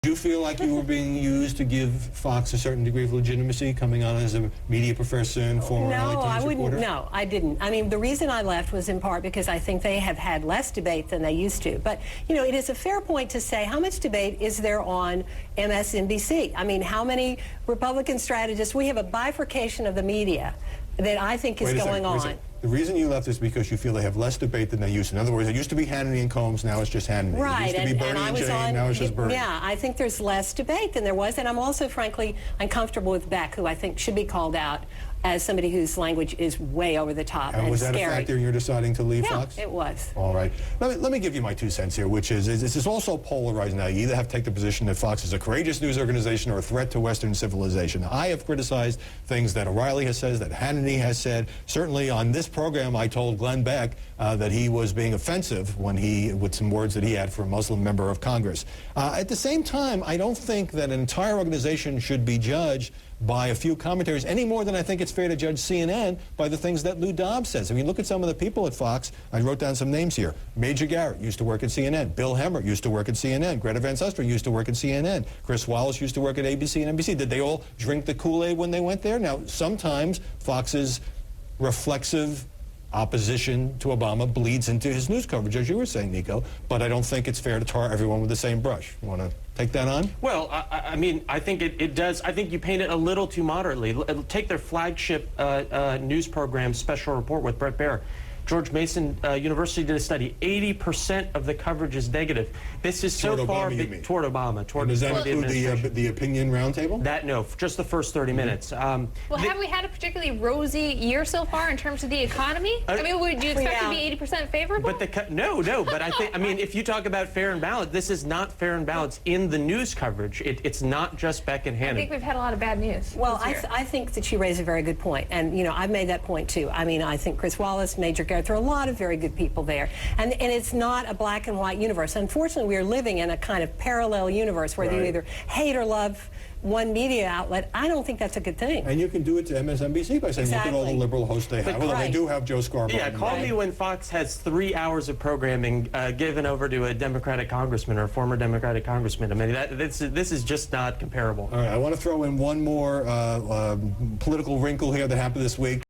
Do you feel like you were being used to give Fox a certain degree of legitimacy, coming on as a media professor and former LA No, Times I wouldn't. reporter? No, I didn't. I mean, the reason I left was in part because I think they have had less debate than they used to. But, you know, it is a fair point to say, how much debate is there on MSNBC? I mean, how many Republican strategists? We have a bifurcation of the media that I think is going on. The reason you left is because you feel they have less debate than they used to. In other words, it used to be Hannity and Combs, now it's just Hannity. Right, It used to be Bernie and Jane, now it's just Bernie. Yeah, I think there's less debate than there was, and I'm also, frankly, uncomfortable with Beck, who I think should be called out as somebody whose language is way over the top and was that scary. a factor in your deciding to leave Fox? Yeah, it was. All right. Let me give you my 2 cents here, which is this is also polarized now. You either have to take the position that Fox is a courageous news organization or a threat to Western civilization. I have criticized things that O'Reilly has said, that Hannity has said. Certainly on this program, I told Glenn Beck that he was being offensive with some words that he had for a Muslim member of Congress. At the same time, I don't think that an entire organization should be judged by a few commentators any more than I think it's fair to judge CNN by the things that Lou Dobbs says. I mean, look at some of the people at Fox. I wrote down some names here. Major Garrett used to work at CNN. Bill Hemmer used to work at CNN. Greta Van Susteren used to work at CNN. Chris Wallace used to work at ABC and NBC. Did they all drink the Kool-Aid when they went there? Now, sometimes Fox's reflexive opposition to Obama bleeds into his news coverage, as you were saying, Nico, but I don't think it's fair to tar everyone with the same brush. You want to take that on? Well, I mean, I think it does. I think you paint it a little too moderately. Take their flagship news program, Special Report with Bret Baier. George Mason University did a study. 80% of the coverage is negative. This is so far toward Obama. And does that include the opinion roundtable? That no, just the first 30 minutes. Well, have we had a particularly rosy year so far in terms of the economy? I mean, would you expect to be 80% favorable? But no. But I think, I mean, if you talk about fair and balanced, this is not fair and balanced in the news coverage. It's not just Beck and Hannity. I think we've had a lot of bad news. Well, I think that you raise a very good point, and you know, I've made that point too. I mean, I think Chris Wallace, Major Garrett, there are a lot of very good people there, and it's not a black and white universe. Unfortunately, we are living in a kind of parallel universe where you either hate or love one media outlet. I don't think that's a good thing. And you can do it to MSNBC by saying, look at all the liberal hosts they have. Well, they do have Joe Scarborough. Yeah, call me when Fox has 3 hours of programming given over to a Democratic congressman or a former Democratic congressman. I mean, this is just not comparable. All right, I want to throw in one more political wrinkle here that happened this week.